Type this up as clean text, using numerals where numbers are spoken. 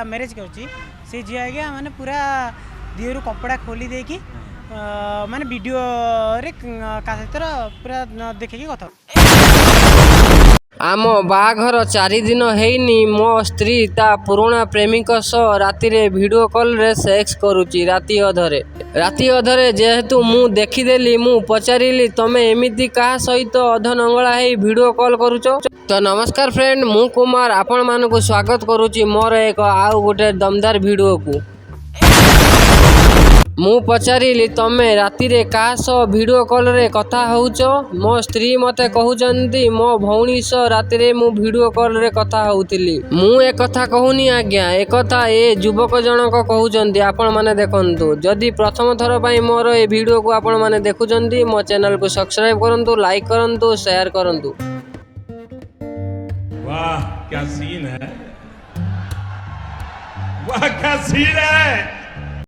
Marriage करुच्ची से झी आज्ञा माने पूरा दिहरु कपड़ा खोली देकी माने वीडियो रे का सहित पूरा देखिकी कथा आम बाघर 4 दिन हेनी मो स्त्री ता पुराणा प्रेमिक सह राति रे वीडियो कॉल रे सेक्स करुची राति अधरे जेहेतु मु देखीदेली मु पचारिली तमे एमिति कहा सहित अध नंगला हेई वीडियो कॉल करूचो। तो नमस्कार फ्रेंड मु कुमार आपण मानकु स्वागत करुची मोर एक आउ गोटे दमदार वीडियो को। मु पचारिली तमे राति रे का सह वीडियो कॉल रे कथा होउचो मो स्त्री मते कहउचंती मो भौणी सह राति रे मु वीडियो कॉल रे कथा होउतिली मु ए कथा कहूनी आज्ञा ए कथा ए युवक जनक कहउचंती आपण माने देखंतु जदि प्रथम थर पई मोर ए वीडियो को आपण माने देखुचंती मो चैनल को सब्सक्राइब करंतु लाइक करंतु शेयर करंतु। वाह क्या सीन है, वाह क्या सीन है।